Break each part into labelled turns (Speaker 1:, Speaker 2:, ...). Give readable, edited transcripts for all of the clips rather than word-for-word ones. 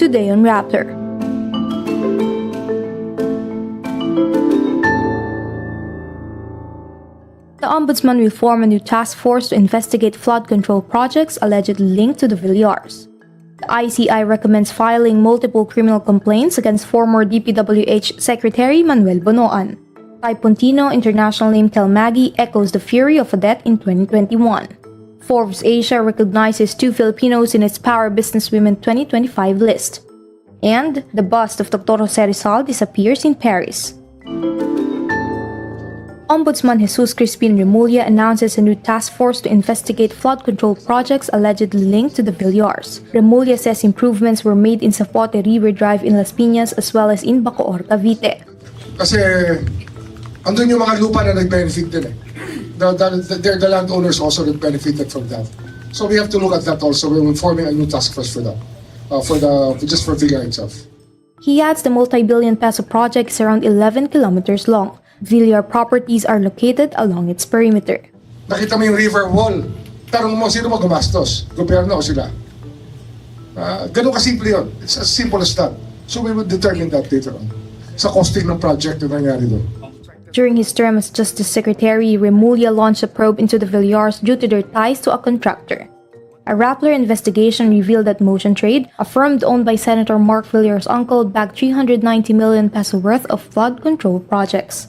Speaker 1: today on Rappler. The Ombudsman will form a new task force to investigate flood control projects allegedly linked to the Villars. The ICI recommends filing multiple criminal complaints against former DPWH Secretary Manuel Bonoan. Typhoon Tino, international name Maggie, echoes the fury of Odette in 2021. Forbes Asia recognizes 2 Filipinos in its Power Businesswomen 2025 list. And the bust of Dr. Rizal disappears in Paris. Ombudsman Jesus Crispin Remulla announces a new task force to investigate flood control projects allegedly linked to the Villars. Remulla says improvements were made in Zapote River Drive in Las Piñas as well as in Bacoor, Cavite.
Speaker 2: Kasi andun yung mga lupa na nag-benefit din eh. The landowners also that benefited from that. So we have to look at that also. We're forming a new task force for that, just for Villar itself.
Speaker 1: He adds the multi-billion peso project is around 11 kilometers long. Villar properties are located along its perimeter.
Speaker 2: Nakita mo yung river wall. Tanong mo, sino mo gumastos? Gobyerno o sila? Ganun kasimple yun. It's as simple as that. So we will determine that later on. Sa costing ng project na nangyari doon.
Speaker 1: During his term as Justice Secretary, Remulla launched a probe into the Villars due to their ties to a contractor. A Rappler investigation revealed that Motion Trade, a firm owned by Senator Mark Villar's uncle, bagged 390 million peso worth of flood control projects.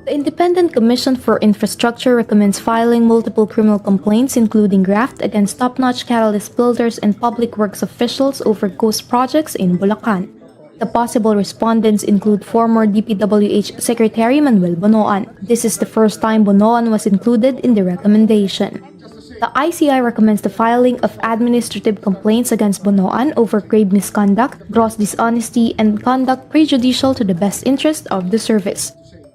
Speaker 1: The Independent Commission for Infrastructure recommends filing multiple criminal complaints including graft against top-notch catalyst builders and public works officials over ghost projects in Bulacan. The possible respondents include former DPWH Secretary Manuel Bonoan. This is the first time Bonoan was included in the recommendation. The ICI recommends the filing of administrative complaints against Bonoan over grave misconduct, gross dishonesty, and conduct prejudicial to the best interest of the service.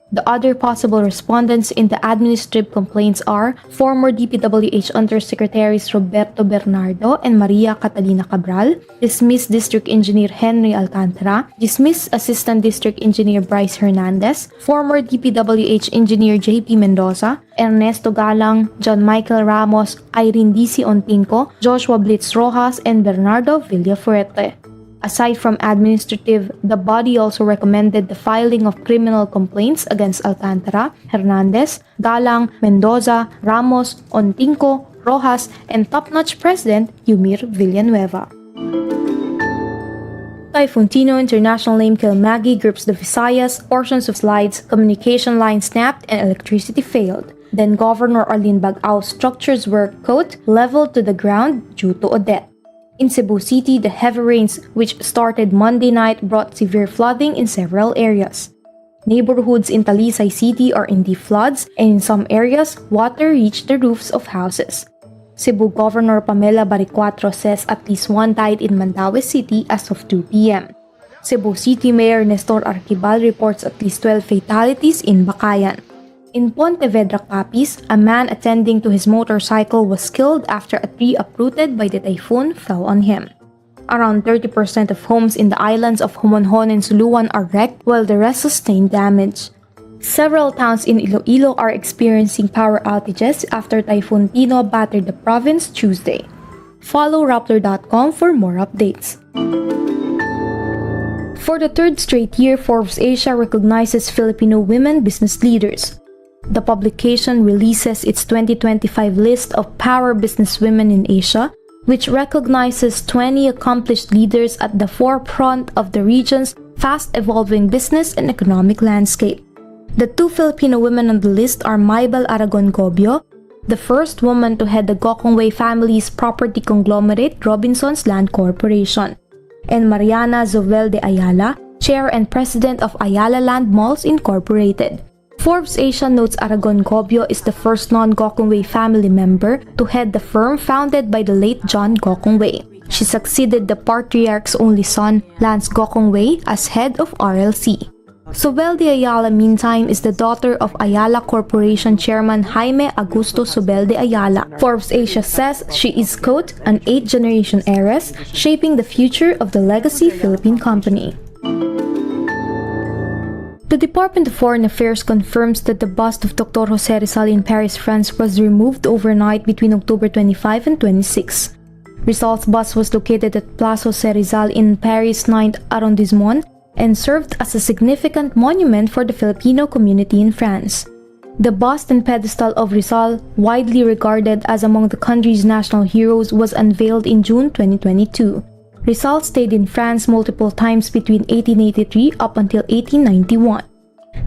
Speaker 1: The other possible respondents in the administrative complaints are former DPWH Undersecretaries Roberto Bernardo and Maria Catalina Cabral, dismissed District Engineer Henry Alcantara, dismissed Assistant District Engineer Bryce Hernandez, former DPWH Engineer JP Mendoza, Ernesto Galang, John Michael Ramos, Irene DC Ontinco, Joshua Blitz Rojas, and Bernardo Villafuerte. Aside from administrative, the body also recommended the filing of criminal complaints against Alcantara, Hernandez, Galang, Mendoza, Ramos, Ontinco, Rojas, and top-notch President Yumir Villanueva. Typhoon Tino, international name Maggie, grips the Visayas, portions of slides, communication lines snapped, and electricity failed. Then Governor Arlene Bagao's structures were, quote, leveled to the ground due to Odette. In Cebu City, the heavy rains, which started Monday night, brought severe flooding in several areas. Neighborhoods in Talisay City are in deep floods, and in some areas, water reached the roofs of houses. Cebu Governor Pamela Baricuatro says at least 1 died in Mandaue City as of 2 p.m. Cebu City Mayor Nestor Arquibal reports at least 12 fatalities in Bakayan. In Pontevedra, Capiz, a man attending to his motorcycle was killed after a tree uprooted by the typhoon fell on him. Around 30% of homes in the islands of Homonhon and Suluan are wrecked, while the rest sustained damage. Several towns in Iloilo are experiencing power outages after Typhoon Tino battered the province Tuesday. Follow Rappler.com for more updates. For the 3rd straight year, Forbes Asia recognizes Filipino women business leaders. The publication releases its 2025 list of Power Businesswomen in Asia, which recognizes 20 accomplished leaders at the forefront of the region's fast-evolving business and economic landscape. The 2 Filipino women on the list are Maybel Aragon Gobio, the first woman to head the Gokongwei family's property conglomerate Robinson's Land Corporation, and Mariana Zovel de Ayala, chair and president of Ayala Land Malls Incorporated. Forbes Asia notes Aragon Gobio is the first non-Gokongwei family member to head the firm founded by the late John Gokongwei. She succeeded the patriarch's only son, Lance Gokongwei, as head of RLC. Sobel de Ayala, meantime, is the daughter of Ayala Corporation Chairman Jaime Augusto Sobel de Ayala. Forbes Asia says she is, quote, an 8th-generation heiress, shaping the future of the legacy Philippine company. The Department of Foreign Affairs confirms that the bust of Dr. Jose Rizal in Paris, France was removed overnight between October 25 and 26. Rizal's bust was located at Place Rizal in Paris' 9th arrondissement and served as a significant monument for the Filipino community in France. The bust and pedestal of Rizal, widely regarded as among the country's national heroes, was unveiled in June 2022. Rizal stayed in France multiple times between 1883 up until 1891.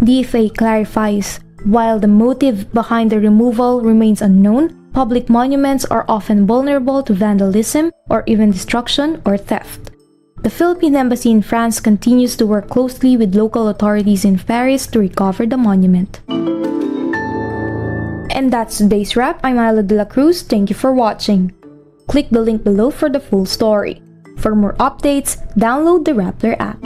Speaker 1: DFA clarifies, while the motive behind the removal remains unknown, public monuments are often vulnerable to vandalism or even destruction or theft. The Philippine Embassy in France continues to work closely with local authorities in Paris to recover the monument. And that's today's wrap. I'm Ala de la Cruz. Thank you for watching. Click the link below for the full story. For more updates, download the Rappler app.